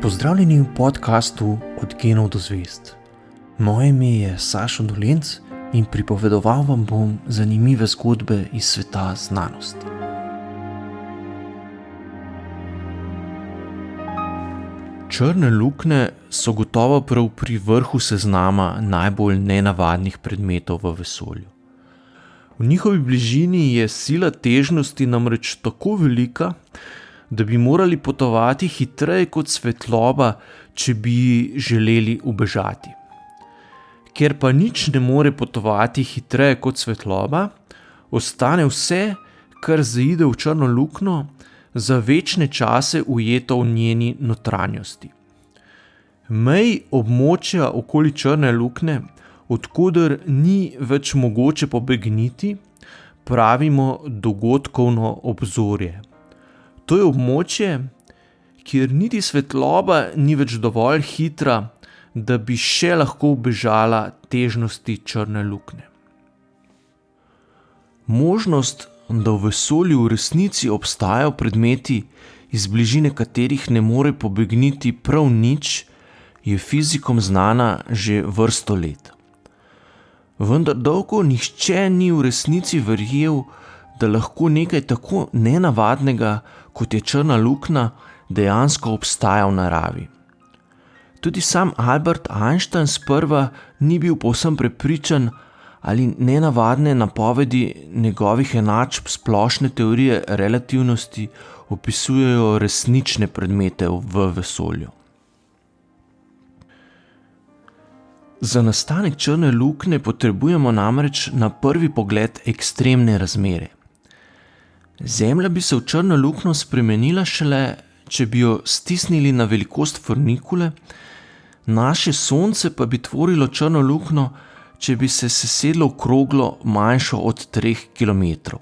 Pozdravljeni v podkastu Od genov do zvezd. Moje ime je Sašo Dolenc in pripovedoval vam bom zanimive zgodbe iz sveta znanosti. Črne luknje so gotovo prav pri vrhu seznama najbolj nenavadnih predmetov v vesolju. V njihovi bližini je sila težnosti namreč tako velika, da bi morali potovati hitreje kot svetloba, če bi želeli ubežati. Ker pa nič ne more potovati hitreje kot svetloba, ostane vse, kar zaide v črno luknjo, za večne čase ujeto v njeni notranjosti. Mej območja okoli črne luknje, od koder ni več mogoče pobegniti, pravimo dogodkovno obzorje. To je območje, kjer niti svetloba ni več dovolj hitra, da bi še lahko ubežala težnosti črne luknje. Možnost, da v vesolju v resnici obstajajo predmeti, iz bližine katerih ne more pobegniti prav nič, je fizikom znana že vrsto let. Vendar dolgo nihče ni v resnici verjel, da lahko nekaj tako nenavadnega, kot je črna luknja, dejansko obstaja v naravi. Tudi sam Albert Einstein sprva ni bil povsem prepričan, ali nenavadne napovedi njegovih enačb splošne teorije relativnosti opisujejo resnične predmete v vesolju. Za nastanek črne luknje potrebujemo namreč na prvi pogled ekstremne razmere. Zemlja bi se v črno luknjo spremenila šele, če bi jo stisnili na velikost fornikule, naše Sonce pa bi tvorilo črno luknjo, če bi se sesedlo v kroglo manjšo od 3 kilometrov.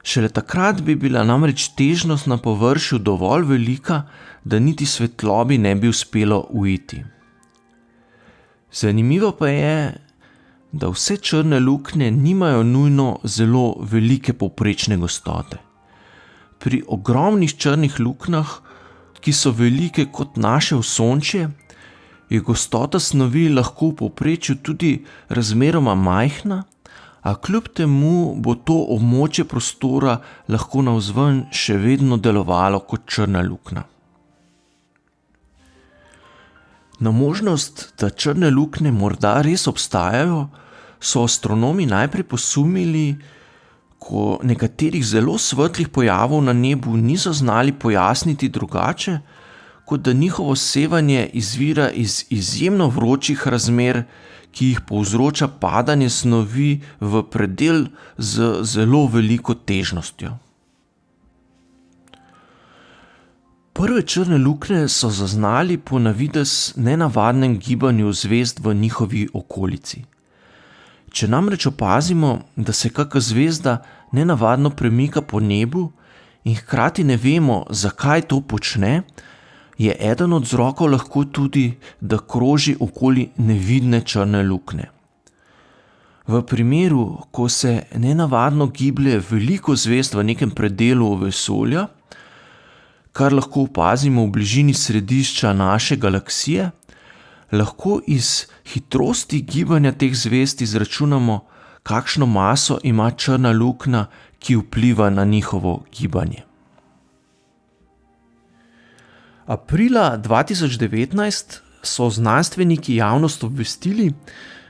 Šele takrat bi bila namreč težnost na površju dovolj velika, da niti svetlobi ne bi uspelo uiti. Zanimivo pa je, da vse črne luknje nimajo nujno zelo velike povprečne gostote. Pri ogromnih črnih luknjah, ki so velike kot naše Osončje, je gostota snovi lahko v povprečju tudi razmeroma majhna, a kljub temu bo to območje prostora lahko navzven še vedno delovalo kot črna luknja. Na možnost, da črne luknje morda res obstajajo, so astronomi najprej posumili, ko nekaterih zelo svetlih pojavov na nebu niso znali pojasniti drugače, kot da njihovo sevanje izvira iz izjemno vročih razmer, ki jih povzroča padanje snovi v predel z zelo veliko težnostjo. Prve črne luknje so zaznali po navidez nenavadnem gibanju zvezd v njihovi okolici. Če namreč opazimo, da se kaka zvezda nenavadno premika po nebu in hkrati ne vemo, zakaj to počne, je eden od vzrokov lahko tudi, da kroži okoli nevidne črne luknje. V primeru, ko se nenavadno giblje veliko zvezd v nekem predelu vesolja, kar lahko opazimo v bližini središča naše galaksije, lahko iz hitrosti gibanja teh zvezd izračunamo, kakšno maso ima črna luknja, ki vpliva na njihovo gibanje. Aprila 2019 so znanstveniki javnost obvestili,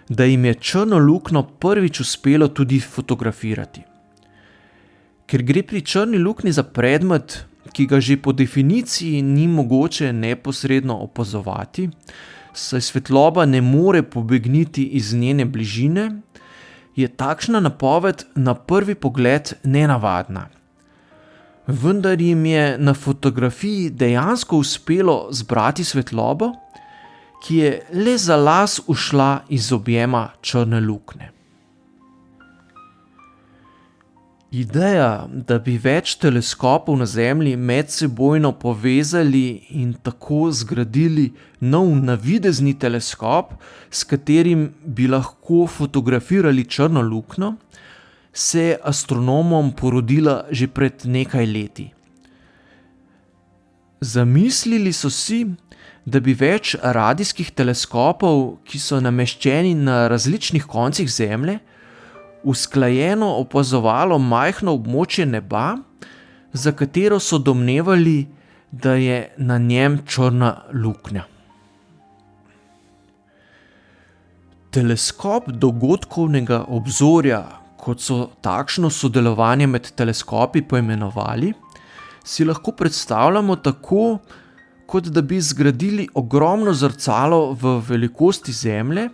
da jim je črno luknjo prvič uspelo tudi fotografirati. Ker gre pri črni luknji za predmet, ki ga že po definiciji ni mogoče neposredno opazovati, saj svetloba ne more pobegniti iz njene bližine, je takšna napoved na prvi pogled nenavadna. Vendar jim je na fotografiji dejansko uspelo zbrati svetlobo, ki je le za las ušla iz objema črne luknje. Ideja, da bi več teleskopov na Zemlji medsebojno povezali in tako zgradili nov navidezni teleskop, s katerim bi lahko fotografirali črno luknjo, se je astronomom porodila že pred nekaj leti. Zamislili so si, da bi več radijskih teleskopov, ki so nameščeni na različnih koncih Zemlje, usklajeno opazovalo majhno območje neba, za katero so domnevali, da je na njem črna luknja. Teleskop dogodkovnega obzorja, kot so takšno sodelovanje med teleskopi poimenovali, si lahko predstavljamo tako, kot da bi zgradili ogromno zrcalo v velikosti Zemlje,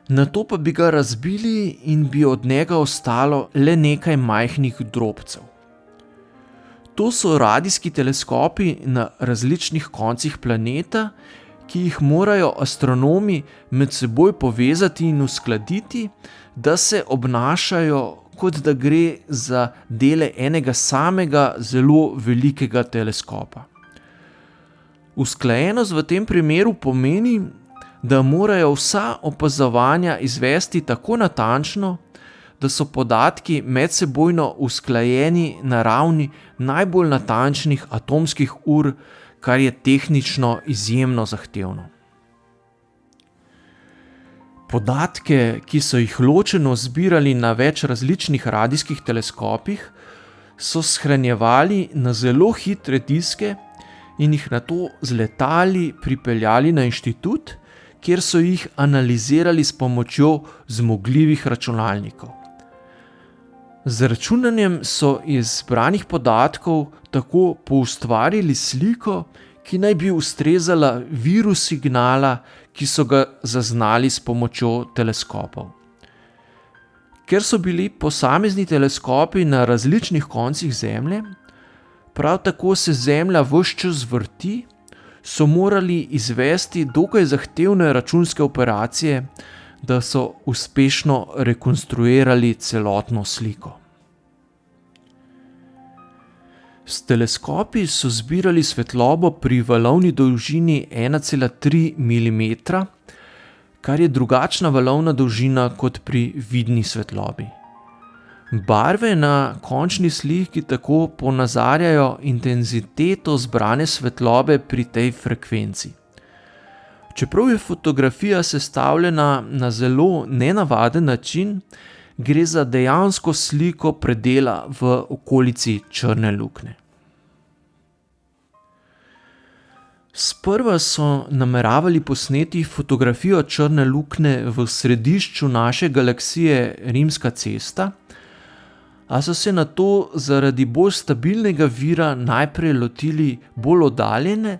nato pa bi ga razbili in bi od njega ostalo le nekaj majhnih drobcev. To so radijski teleskopi na različnih koncih planeta, ki jih morajo astronomi med seboj povezati in uskladiti, da se obnašajo, kot da gre za dele enega samega zelo velikega teleskopa. Usklajenost v tem primeru pomeni, da morajo vsa opazovanja izvesti tako natančno, da so podatki medsebojno usklajeni na ravni najbolj natančnih atomskih ur, kar je tehnično izjemno zahtevno. Podatke, ki so jih ločeno zbirali na več različnih radijskih teleskopih, so shranjevali na zelo hitre diske in jih nato z letali pripeljali na inštitut, kjer so jih analizirali s pomočjo zmogljivih računalnikov. Z računanjem so iz zbranih podatkov tako poustvarili sliko, ki naj bi ustrezala viru signala, ki so ga zaznali s pomočjo teleskopov. Ker so bili posamezni teleskopi na različnih koncih Zemlje, prav tako se Zemlja ves čas vrti, so morali izvesti dokaj zahtevne računske operacije, da so uspešno rekonstruirali celotno sliko. S teleskopi so zbirali svetlobo pri valovni dolžini 1,3 mm, kar je drugačna valovna dolžina kot pri vidni svetlobi. Barve na končni sliki tako ponazarjajo intenziteto zbrane svetlobe pri tej frekvenci. Čeprav je fotografija sestavljena na zelo nenavaden način, gre za dejansko sliko predela v okolici črne luknje. Sprva so nameravali posneti fotografijo črne luknje v središču naše galaksije Rimska cesta, a so se nato zaradi bolj stabilnega vira najprej lotili bolj oddaljene,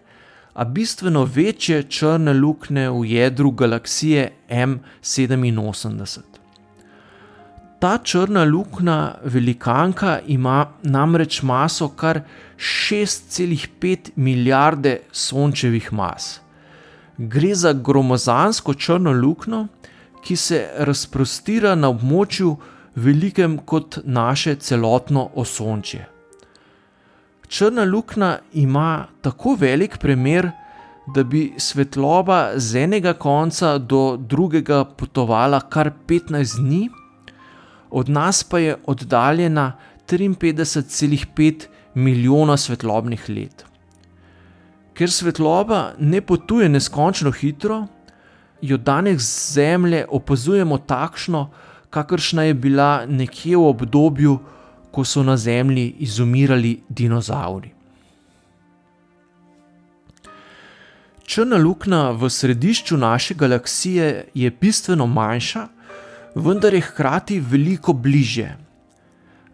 a bistveno večje črne luknje v jedru galaksije M87. Ta črna luknja velikanka ima namreč maso kar 6,5 milijarde sončevih mas. Gre za gromozansko črno luknjo, ki se razprostira na območju velikem kot naše celotno Osončje. Črna luknja ima tako velik premer, da bi svetloba z enega konca do drugega potovala kar 15 dni, od nas pa je oddaljena 53,5 milijona svetlobnih let. Ker svetloba ne potuje neskončno hitro, jo danes z Zemlje opazujemo takšno, kakršna je bila nekje v obdobju, ko so na Zemlji izumirali dinozavri. Črna luknja v središču naše galaksije je bistveno manjša, vendar je hkrati veliko bližje.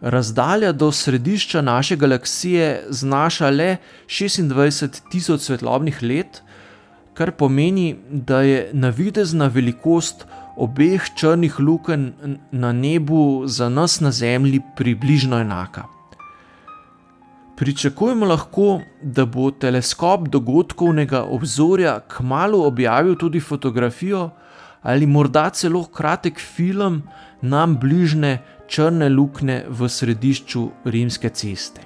Razdalja do središča naše galaksije znaša le 26.000 svetlobnih let, kar pomeni, da je navidezna velikost obeh črnih lukenj na nebu za nas na Zemlji približno enaka. Pričakujemo lahko, da bo teleskop dogodkovnega obzorja kmalu objavil tudi fotografijo ali morda celo kratek film nam bližnje črne luknje v središču Rimske ceste.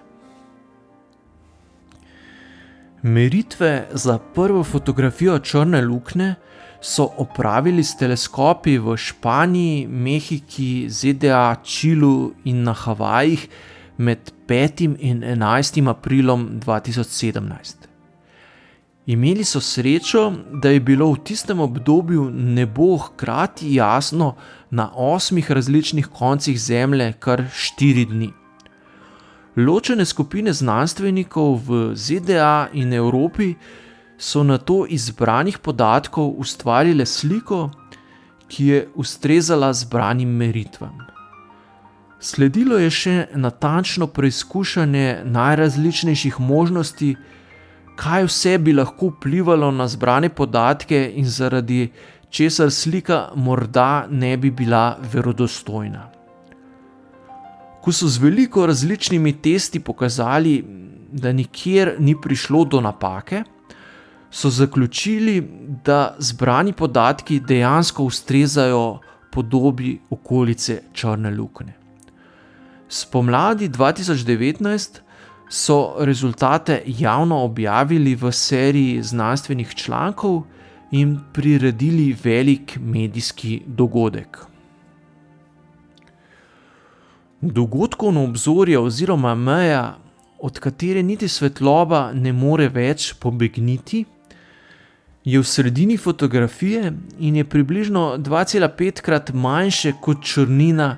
Meritve za prvo fotografijo črne luknje so opravili s teleskopi v Španiji, Mehiki, ZDA, Čilu in na Havajih med 5. in 11. aprilom 2017. Imeli so srečo, da je bilo v tistem obdobju nebo hkrati jasno na 8 različnih koncih Zemlje kar 4 dni. Ločene skupine znanstvenikov v ZDA in Evropi so na to izbranih podatkov ustvarile sliko, ki je ustrezala zbranim meritvam. Sledilo je še natančno preizkušanje najrazličnejših možnosti, kaj vse bi lahko vplivalo na zbrane podatke in zaradi česar slika morda ne bi bila verodostojna. Ko so z veliko različnimi testi pokazali, da nikjer ni prišlo do napake, so zaključili, da zbrani podatki dejansko ustrezajo podobi okolice črne luknje. Spomladi 2019 so rezultate javno objavili v seriji znanstvenih člankov in priredili velik medijski dogodek. Dogodkovno obzorje oziroma meja, od katere niti svetloba ne more več pobegniti, je v sredini fotografije in je približno 2,5-krat manjše kot črnina,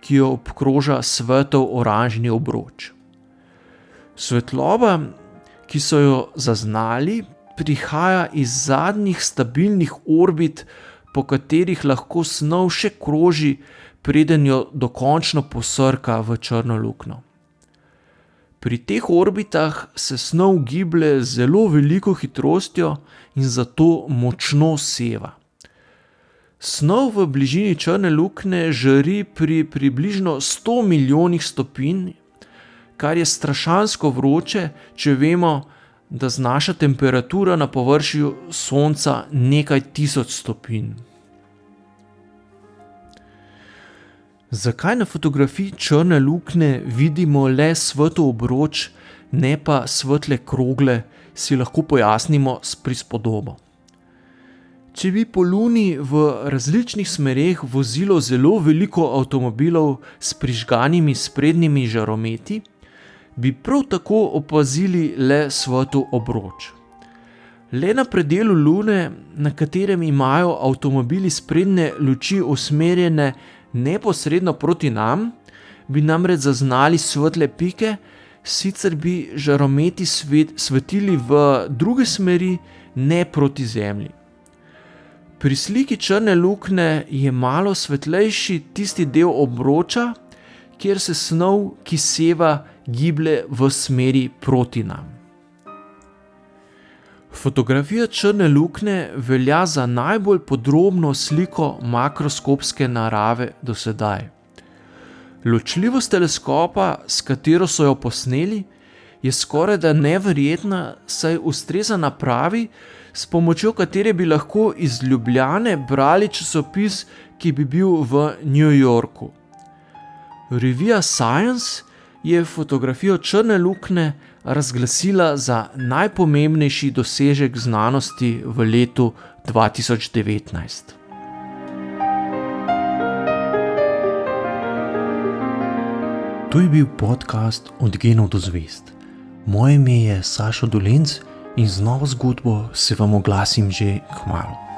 ki jo obkroža svetov oranžni obroč. Svetloba, ki so jo zaznali, prihaja iz zadnjih stabilnih orbit, po katerih lahko snov še kroži, preden jo dokončno posrka v črno luknjo. Pri teh orbitah se snov giblje z zelo veliko hitrostjo in zato močno seva. Snov v bližini črne luknje žari pri približno 100 milijonih stopinj, kar je strašansko vroče, če vemo, da znaša temperatura na površju Sonca nekaj tisoč stopinj. Zakaj na fotografiji črne luknje vidimo le svetov obroč, ne pa svetle krogle, si lahko pojasnimo s prispodobo. Če bi po Luni v različnih smereh vozilo zelo veliko avtomobilov s prižganimi sprednjimi žarometi, bi prav tako opazili le svetov obroč. Le na predelu Lune, na katerem imajo avtomobili sprednje luči usmerjene neposredno proti nam, bi namreč zaznali svetle pike, sicer bi žarometi svetili v druge smeri, ne proti Zemlji. Pri sliki črne luknje je malo svetlejši tisti del obroča, kjer se snov, ki seva, giblje v smeri proti nam. Fotografija črne luknje velja za najbolj podrobno sliko makroskopske narave do sedaj. Ločljivost teleskopa, s katero so jo posneli, je skorajda neverjetna, saj ustreza napravi, s pomočjo katere bi lahko iz Ljubljane brali časopis, ki bi bil v New Yorku. Revija Science je fotografijo črne luknje razglasila za najpomembnejši dosežek znanosti v letu 2019. To je bil podcast Od genov do zvezd. Moje ime je Sašo Dolenc in z novo zgodbo se vam oglasim že kmalu.